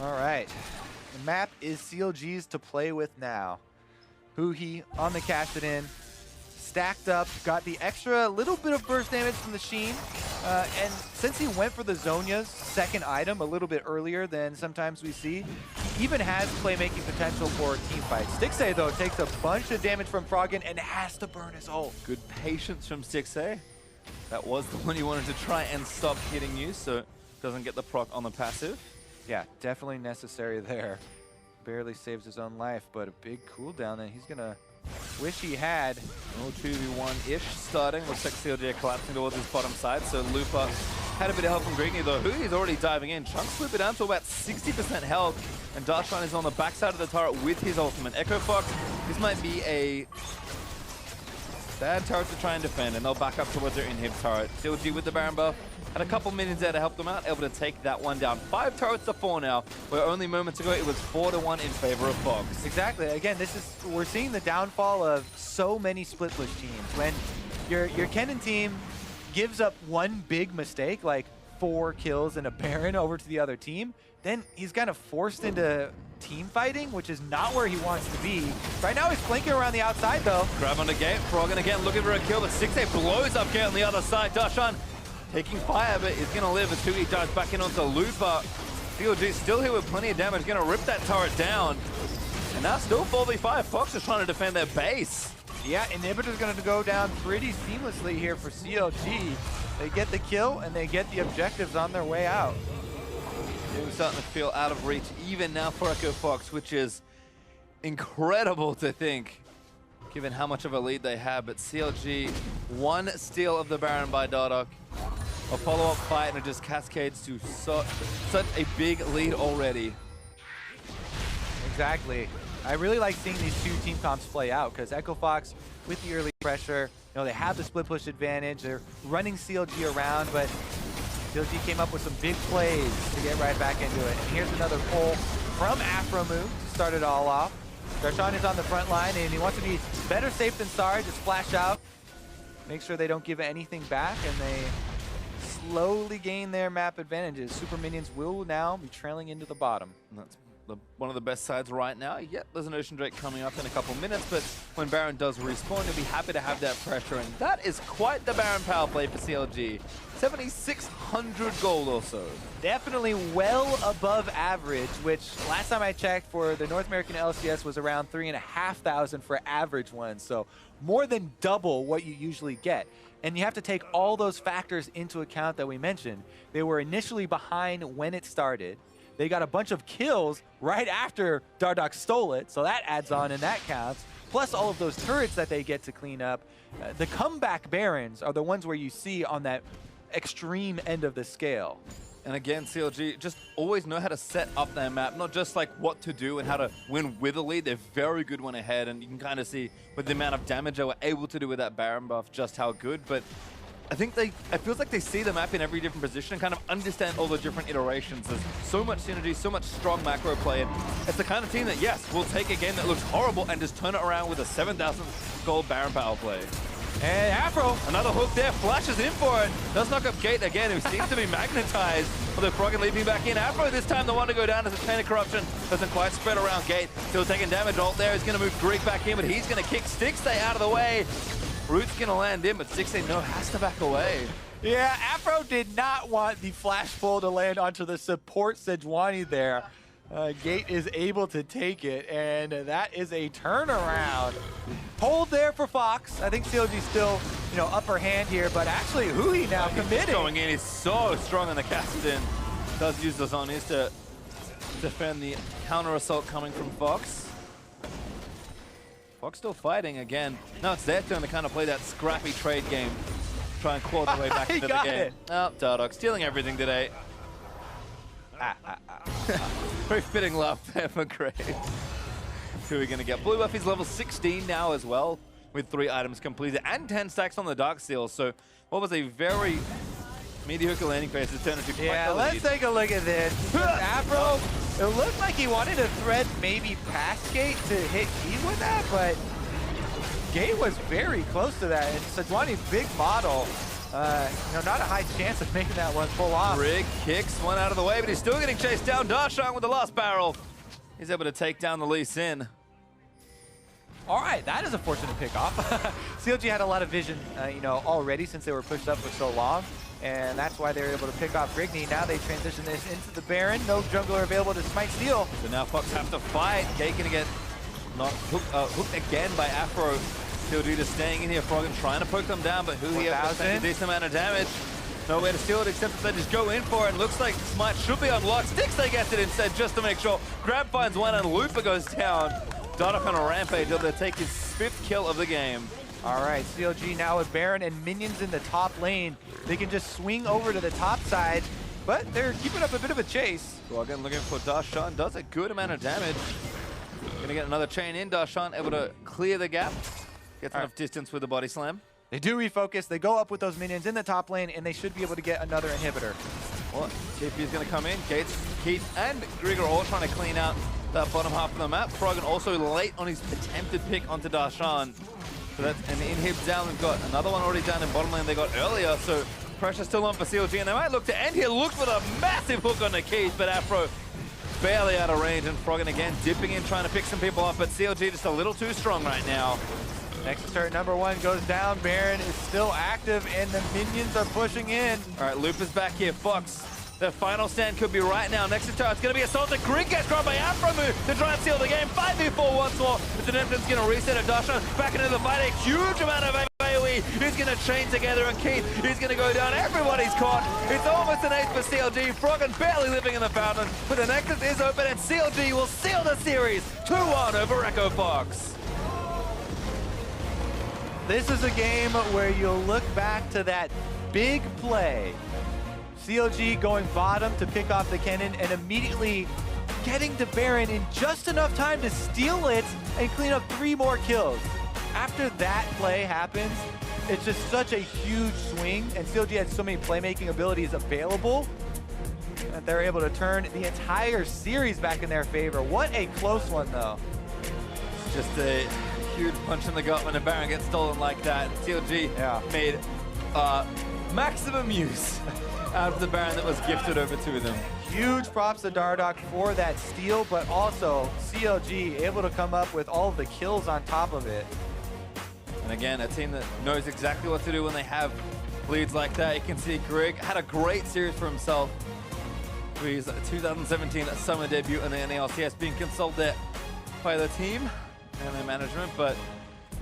S1: All right. The map is CLG's to play with now. Huhi on the cast it in. Stacked up, got the extra little bit of burst damage from the Sheen. And since he went for the Zhonya's second item a little bit earlier than sometimes we see, he even has playmaking potential for team fights. Stixxay, though, takes a bunch of damage from Froggen and has to burn his ult.
S2: Good patience from Stixxay. That was the one you wanted to try and stop hitting you, so it doesn't get the proc on the passive.
S1: Yeah, definitely necessary there. Barely saves his own life, but a big cooldown that he's going to wish he had.
S2: Oh, 2v1-ish starting. Looks like CLG collapsing towards his bottom side, so Lupa had a bit of help from Grigny, though. Hui's already diving in. Chunks Lupa down to about 60% health, and Darshan is on the backside of the turret with his ultimate. Echo Fox, this might be a bad turret to try and defend, and they'll back up towards their inhib turret. CLG with the Baron buff. Had a couple minions there to help them out, able to take that one down. 5 turrets to 4 now, where only moments ago it was 4-1 in favor of Fox.
S1: Exactly. Again, we're seeing the downfall of so many split push teams. When your Kennen team gives up one big mistake, like 4 kills and a Baron over to the other team, then he's kind of forced into team fighting, which is not where he wants to be. Right now he's flanking around the outside, though.
S2: Grab on the gate. Froggen again looking for a kill, but Stixxay blows up Gate on the other side. Darshan taking fire, but is going to live as Huhi dives back in onto Lupa. CLG still here with plenty of damage, going to rip that turret down. And now still 4v5. Fox is trying to defend their base.
S1: Yeah, Inhibitor's going to go down pretty seamlessly here for CLG. They get the kill, and they get the objectives on their way out.
S2: They're starting to feel out of reach even now for Echo Fox, which is incredible to think, given how much of a lead they have. But CLG, one steal of the Baron by Dardoch. A follow-up fight, and it just cascades to such a big lead already.
S1: Exactly. I really like seeing these 2 team comps play out, because Echo Fox, with the early pressure, they have the split push advantage. They're running CLG around, but CLG came up with some big plays to get right back into it. And here's another pull from Afroomer to start it all off. Darshan is on the front line, and he wants to be better safe than sorry. Just flash out, make sure they don't give anything back, and they slowly gain their map advantages. Super Minions will now be trailing into the bottom.
S2: And that's one of the best sides right now. Yep, there's an Ocean Drake coming up in a couple minutes, but when Baron does respawn, you'll be happy to have that pressure, and that is quite the Baron power play for CLG. 7,600 gold or so.
S1: Definitely well above average, which last time I checked for the North American LCS was around 3,500 for average ones, so more than double what you usually get. And you have to take all those factors into account that we mentioned. They were initially behind when it started. They got a bunch of kills right after Dardoch stole it, so that adds on and that counts. Plus all of those turrets that they get to clean up. The comeback Barons are the ones where you see on that extreme end of the scale.
S2: And again, CLG just always know how to set up their map, not just like what to do and how to win with a lead. They're very good when ahead, and you can kind of see with the amount of damage they were able to do with that Baron buff just how good. But I think it feels like they see the map in every different position and kind of understand all the different iterations. There's so much synergy, so much strong macro play, and it's the kind of team that, yes, will take a game that looks horrible and just turn it around with a 7,000 gold Baron power play.
S1: And Afro,
S2: another hook there, flashes in for it. Does knock up Gate again, who seems to be magnetized. Although Froggen leaping back in. Afro this time the one to go down as a chain of corruption. Doesn't quite spread around Gate. Still taking damage. Ult there is going to move Greek back in, but he's going to kick Stixay out of the way. Root's going to land in, but Stixay has to back away.
S1: Yeah, Afro did not want the flash pull to land onto the support Sejuani there. Gate is able to take it, and that is a turnaround. Hold there for Fox. I think CLG still, upper hand here, but actually Hui now committed.
S2: Going in, he's so strong on the Kassadin. Does use the zonies to defend the counter assault coming from Fox. Fox still fighting again. Now it's their turn to kind of play that scrappy trade game. Try and claw their way back into the game. Oh, Dardoch stealing everything today. Very fitting laugh there for Graves. Who are we going to get? Blue buff is level 16 now as well, with 3 items completed and 10 stacks on the Dark Seal. So what was a very mediocre landing phase to turn into quite
S1: Yeah, let's take a look at this. Afro, it looked like he wanted to thread maybe past Gate to hit Eve with that, but Gate was very close to that. And Sejuani's big model. Not a high chance of making that one pull off.
S2: Rig kicks one out of the way, but he's still getting chased down. Darshan with the last barrel. He's able to take down the Lee Sin.
S1: All right, that is a fortunate pickoff. CLG had a lot of vision, already since they were pushed up for so long, and that's why they were able to pick off Grigny. Now they transition this into the Baron. No jungler available to smite steal.
S2: So now Fox have to fight. Gate gonna get hooked again by Afro. CLG just staying in here. Froggen trying to poke them down, but Hui able to take a decent amount of damage. No way to steal it except that they just go in for it. And looks like Smite should be unlocked. Stixay gets it instead just to make sure. Grab finds one and Looper goes down. Dardoch on a rampage, able to take his 5th kill of the game.
S1: All right, CLG now with Baron and minions in the top lane. They can just swing over to the top side, but they're keeping up a bit of a chase.
S2: Froggen looking for Darshan, does a good amount of damage. Gonna get another chain in. Darshan able to clear the gap. Gets enough distance with the body slam.
S1: They do refocus. They go up with those minions in the top lane, and they should be able to get another inhibitor.
S2: Well, KP is going to come in. Gates, Keith, and Grigor all trying to clean out that bottom half of the map. Froggen also late on his attempted pick onto Darshan. So that's an inhib down. We've got another one already down in bottom lane they got earlier. So pressure still on for CLG, and they might look to end here. Look for the massive hook on the Keith, but Afro barely out of range, and Froggen again dipping in, trying to pick some people off, but CLG just a little too strong right now.
S1: Next turret number 1 goes down. Baron is still active, and the minions are pushing in.
S2: All right, Looper's back here. Fox, the final stand could be right now. Next to turret, it's going to be assaulted. Grig gets grabbed by Afro move to try and seal the game. 5v4 once more. The Redemption's going to reset it. Darshan back into the fight. A huge amount of AoE. He's going to chain together, and Keith is going to go down. Everybody's caught. It's almost an ace for CLG. Froggen barely living in the fountain, but the Nexus is open, and CLG will seal the series 2-1 over Echo Fox.
S1: This is a game where you'll look back to that big play. CLG going bottom to pick off the cannon and immediately getting to Baron in just enough time to steal it and clean up 3 more kills. After that play happens, it's just such a huge swing, and CLG had so many playmaking abilities available that they're able to turn the entire series back in their favor. What a close one, though.
S2: Just a huge punch in the gut when a Baron gets stolen like that. CLG made maximum use out of the Baron that was gifted over to them.
S1: Huge props to Dardoch for that steal, but also CLG able to come up with all of the kills on top of it.
S2: And again, a team that knows exactly what to do when they have leads like that. You can see Greg had a great series for himself. His 2017 summer debut in the LCS, being consoled there by the team and their management, but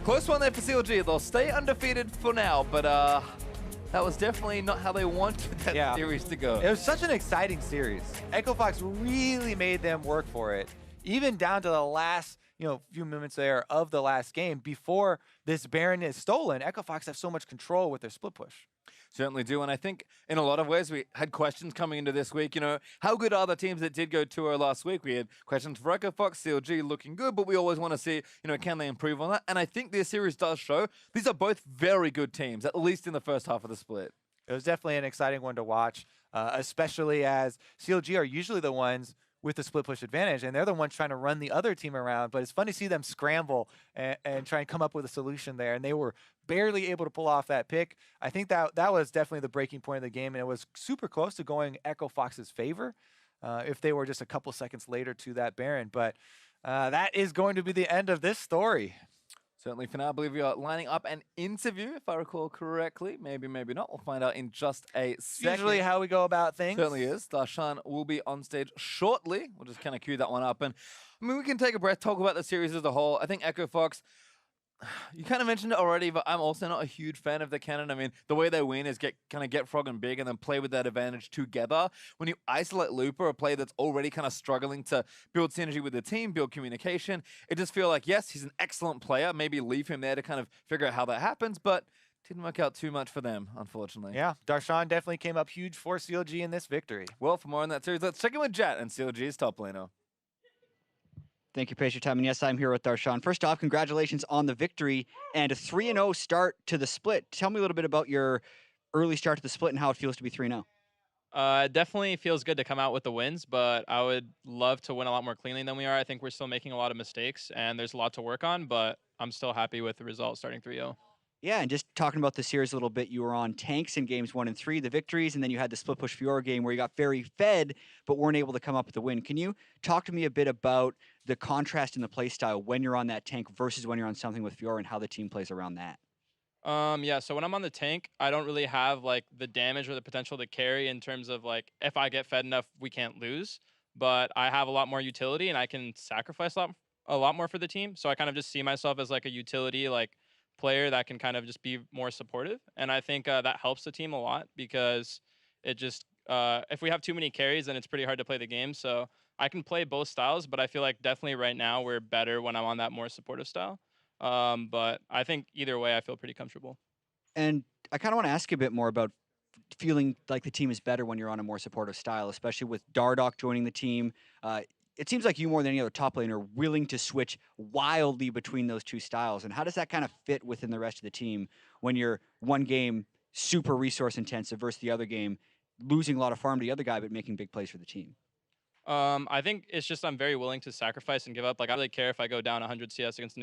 S2: close one there for CLG. They'll stay undefeated for now, but that was definitely not how they wanted that series to go.
S1: It was such an exciting series. Echo Fox really made them work for it, even down to the last few moments there of the last game before this Baron is stolen. Echo Fox have so much control with their split push.
S2: Certainly do, and I think in a lot of ways we had questions coming into this week. How good are the teams that did go 2-0 last week? We had questions for Echo Fox, CLG looking good, but we always want to see, can they improve on that? And I think this series does show these are both very good teams, at least in the first half of the split.
S1: It was definitely an exciting one to watch, especially as CLG are usually the ones with the split push advantage, and they're the ones trying to run the other team around, but it's fun to see them scramble and try and come up with a solution there, and they were barely able to pull off that pick. I think that was definitely the breaking point of the game, and it was super close to going Echo Fox's favor if they were just a couple seconds later to that Baron, but that is going to be the end of this story.
S2: Certainly for now, I believe we are lining up an interview, if I recall correctly. Maybe, maybe not. We'll find out in just a second.
S1: Usually how we go about things.
S2: Certainly is. Darshan will be on stage shortly. We'll just kind of cue that one up. And I mean, we can take a breath, talk about the series as a whole. I think Echo Fox, you kind of mentioned it already, but I'm also not a huge fan of the cannon. I mean, the way they win is get Frog and Big and then play with that advantage together. When you isolate Looper, a player that's already kind of struggling to build synergy with the team, build communication, it just feels like, yes, he's an excellent player. Maybe leave him there to kind of figure out how that happens, but didn't work out too much for them, unfortunately.
S1: Yeah, Darshan definitely came up huge for CLG in this victory.
S2: Well, for more on that series, let's check in with Jat and CLG's top laner.
S3: Thank you, Pace, your time. And yes, I'm here with Darshan. First off, congratulations on the victory and a 3-0 start to the split. Tell me a little bit about your early start to the split and how it feels to be 3-0.
S4: It definitely feels good to come out with the wins, but I would love to win a lot more cleanly than we are. I think we're still making a lot of mistakes, and there's a lot to work on, but I'm still happy with the result starting 3-0.
S3: Yeah, and just talking about the series a little bit, you were on tanks in games 1 and 3, the victories, and then you had the split push Fiora game where you got very fed, but weren't able to come up with the win. Can you talk to me a bit about the contrast in the play style when you're on that tank versus when you're on something with Fiora and how the team plays around that?
S4: Yeah, so when I'm on the tank, I don't really have like the damage or the potential to carry in terms of like if I get fed enough, we can't lose. But I have a lot more utility and I can sacrifice a lot more for the team. So I kind of just see myself as like a utility player that can kind of just be more supportive. And I think that helps the team a lot because it just if we have too many carries, then it's pretty hard to play the game. So I can play both styles, but I feel like definitely right now we're better when I'm on that more supportive style. But I think either way, I feel pretty comfortable.
S3: And I kind of want to ask you a bit more about feeling like the team is better when you're on a more supportive style, especially with Dardoch joining the team. It seems like you more than any other top laner are willing to switch wildly between those two styles. And how does that kind of fit within the rest of the team when you're one game super resource intensive versus the other game losing a lot of farm to the other guy but making big plays for the team?
S4: I think it's just I'm very willing to sacrifice and give up. Like, I don't really care if I go down 100 CS against an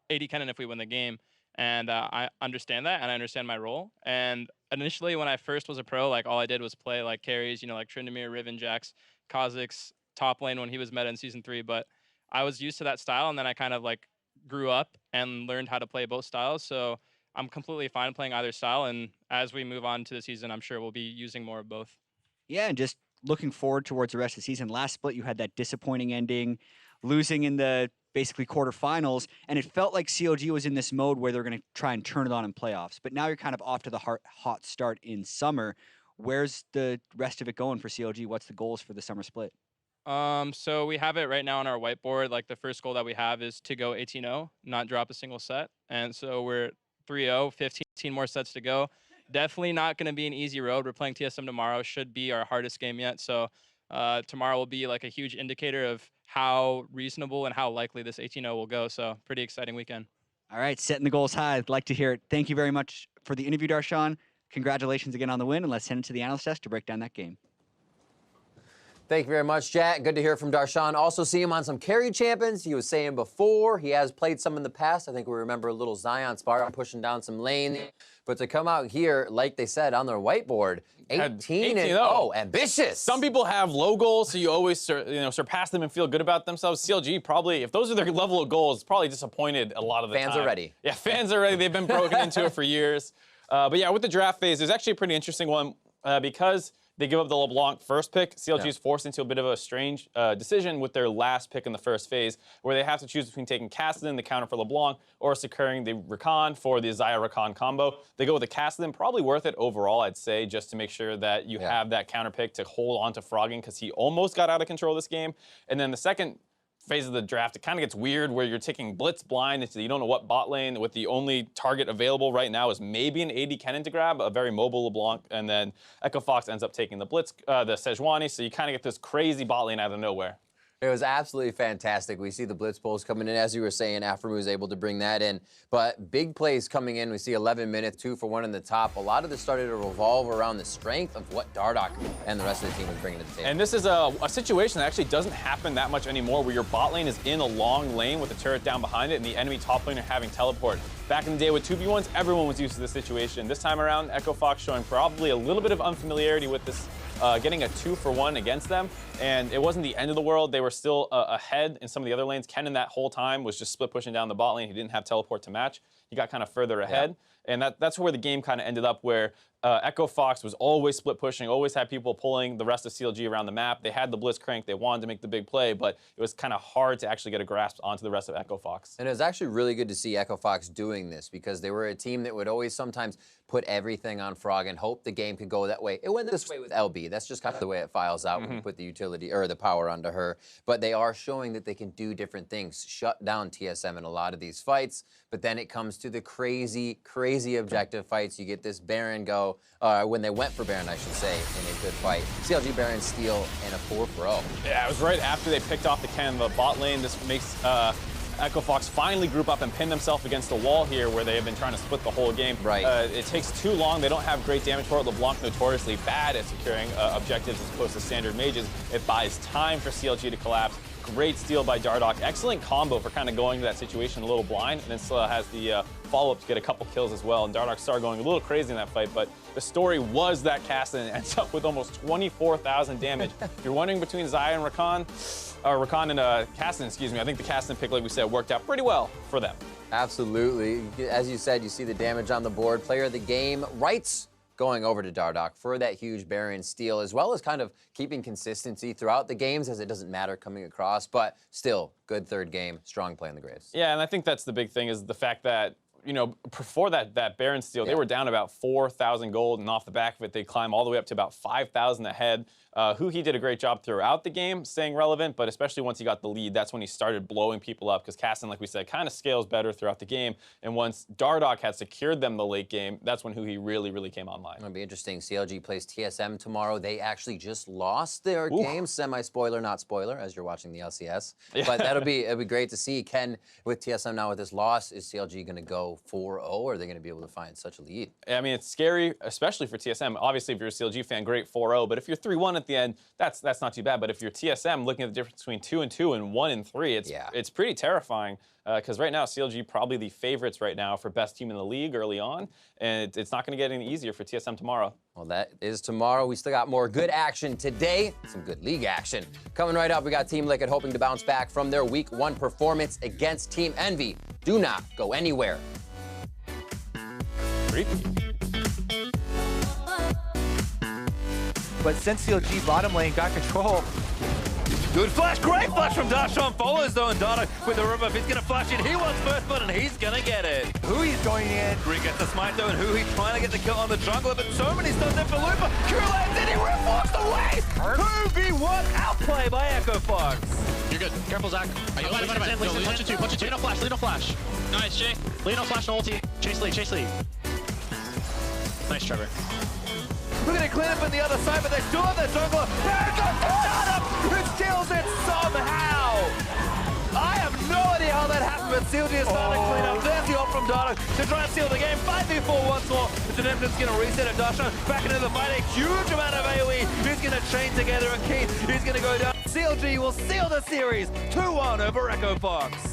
S4: 80 cannon if we win the game. And I understand that, and I understand my role. And initially, when I first was a pro, like, all I did was play, like, carries, like Tryndamere, Riven, Jax, Kha'Zix, top lane when he was meta in Season 3. But I was used to that style, and then I kind of, like, grew up and learned how to play both styles. So I'm completely fine playing either style. And as we move on to the season, I'm sure we'll be using more of both.
S3: Yeah, and just looking forward towards the rest of the season. Last split, you had that disappointing ending, losing in the basically quarterfinals, and it felt like CLG was in this mode where they're going to try and turn it on in playoffs. But now you're kind of off to the hot start in summer. Where's the rest of it going for CLG? What's the goals for the summer split?
S4: So we have it right now on our whiteboard. Like, the first goal that we have is to go 18-0, not drop a single set. And so we're 3-0, 15 more sets to go. Definitely not going to be an easy road. We're playing TSM tomorrow. Should be our hardest game yet. So tomorrow will be like a huge indicator of how reasonable and how likely this 18-0 will go. So pretty exciting weekend.
S3: All right, setting the goals high. I'd like to hear it. Thank you very much for the interview, Darshan. Congratulations again on the win, and let's send it to the analyst desk to break down that game.
S5: Thank you very much, Jack. Good to hear from Darshan. Also see him on some carry champions. He was saying before, he has played some in the past. I think we remember a little Zion Spartan pushing down some lane. But to come out here, like they said on their whiteboard, 18-0, ambitious.
S6: Some people have low goals, so you always surpass them and feel good about themselves. CLG probably, if those are their level of goals, probably disappointed a lot of the time.
S5: Fans are ready.
S6: Yeah, fans are ready. They've been broken into it for years. But yeah, with the draft phase, there's actually a pretty interesting one because they give up the LeBlanc first pick. CLG is forced into a bit of a strange decision with their last pick in the first phase, where they have to choose between taking Kassadin, the counter for LeBlanc, or securing the Rakan for the Xayah-Rakan combo. They go with the Kassadin, probably worth it overall, I'd say, just to make sure that you have that counter pick to hold on to Frogging, because he almost got out of control this game. And then the second phase of the draft, it kind of gets weird where you're taking blitz blind, you don't know what bot lane, with the only target available right now is maybe an AD Kennen to grab, a very mobile LeBlanc, and then Echo Fox ends up taking the blitz, the Sejuani, so you kind of get this crazy bot lane out of nowhere.
S5: It was absolutely fantastic. We see the blitz pulls coming in, as you were saying. Aphromoo was able to bring that in. But big plays coming in. We see 11 minutes, 2 for 1 in the top. A lot of this started to revolve around the strength of what Dardoch and the rest of the team was bringing to the table.
S6: And this is a situation that actually doesn't happen that much anymore, where your bot lane is in a long lane with a turret down behind it and the enemy top laner having teleport. Back in the day with 2v1s, everyone was used to this situation. This time around, Echo Fox showing probably a little bit of unfamiliarity with this, getting a 2 for 1 against them. And it wasn't the end of the world. They were still ahead in some of the other lanes. Kennen that whole time was just split pushing down the bot lane. He didn't have teleport to match. He got kind of further ahead. And that's where the game kind of ended up, where Echo Fox was always split pushing, always had people pulling the rest of CLG around the map. They had the Blitz crank, they wanted to make the big play, but it was kind of hard to actually get a grasp onto the rest of Echo Fox.
S5: And it was actually really good to see Echo Fox doing this, because they were a team that would always sometimes put everything on Frog and hope the game could go that way. It went this way with LB. That's just kind of the way it files out when you put the utility or the power onto her. But they are showing that they can do different things, shut down TSM in a lot of these fights. But then it comes to the crazy, crazy objective fights. You get this Baron go, when they went for Baron, I should say, in a good fight. CLG Baron steal and a 4-0.
S6: Yeah, it was right after they picked off the Kennen, the bot lane. This makes Echo Fox finally group up and pin themselves against the wall here, where they have been trying to split the whole game.
S5: Right.
S6: It takes too long. They don't have great damage for it. LeBlanc notoriously bad at securing objectives as opposed to standard mages. It buys time for CLG to collapse. Great steal by Dardoch. Excellent combo for kind of going to that situation a little blind, and then still has the follow-up to get a couple kills as well. And Dardoch started going a little crazy in that fight, but the story was that Kassadin ends up with almost 24,000 damage. If you're wondering between Xayah and Rakan, or Rakan and Kassadin, excuse me, I think the Kassadin pick, like we said, worked out pretty well for them.
S5: Absolutely. As you said, you see the damage on the board. Player of the game, rights going over to Dardoch for that huge Baron steal, as well as kind of keeping consistency throughout the games, as it doesn't matter coming across, but still, good third game, strong play in the Graves.
S6: Yeah, and I think that's the big thing, is the fact that, you know, before that Baron steal, they were down about 4,000 gold, and off the back of it, they climb all the way up to about 5,000 ahead. He did a great job throughout the game, staying relevant, but especially once he got the lead, that's when he started blowing people up, because Kassadin, like we said, kind of scales better throughout the game. And once Dardoch had secured them the late game, that's when he really, really came online.
S5: It'll be interesting. CLG plays TSM tomorrow. They actually just lost their game. Semi-spoiler, not spoiler, as you're watching the LCS. But it'll be great to see. Ken, with TSM now with this loss, is CLG going to go 4-0, or are they going to be able to find such a lead?
S6: I mean, it's scary, especially for TSM. Obviously, if you're a CLG fan, great 4-0. But if you're 3-1 at the end, that's not too bad. But if you're TSM, looking at the difference between 2-2 and 1-3, it's pretty terrifying. Because right now, CLG probably the favorites right now for best team in the league early on, and it's not going to get any easier for TSM tomorrow.
S5: Well, that is tomorrow. We still got more good action today, some good league action. Coming right up, we got Team Liquid hoping to bounce back from their Week 1 performance against Team Envy. Do not go anywhere.
S1: But since CLG bottom lane got control,
S2: good flash, great flash from Darshan. Follows though, and Dardoch with the river. If he's gonna flash in, he wants first blood, and he's gonna get it.
S1: Hui's going in.
S2: Green gets the smite though, and Hui trying to get the kill on the jungler, but so many stuns in for Lupa. Q lands in, he rip walks away. 2v1 outplay by Echo Fox.
S7: You're good. Careful, Zach. Punch it two. Lead no flash. Lead no flash. Nice, Jay. Lead no flash, no ulti. Chase lead. Chase lead. Nice, Trevor.
S2: Look at it clean up on the other side, but they still have their jungler. There goes Dardoch, who steals it somehow. I have no idea how that happened, but but CLG is starting to clean up. There's the ult from Dardo to try and seal the game. 5v4 once more. The Tenebnit's going to reset it. Darshan back into the fight. A huge amount of AoE. He's going to chain together, and Keith, he's going to go down. CLG will seal the series 2-1 over Echo Fox.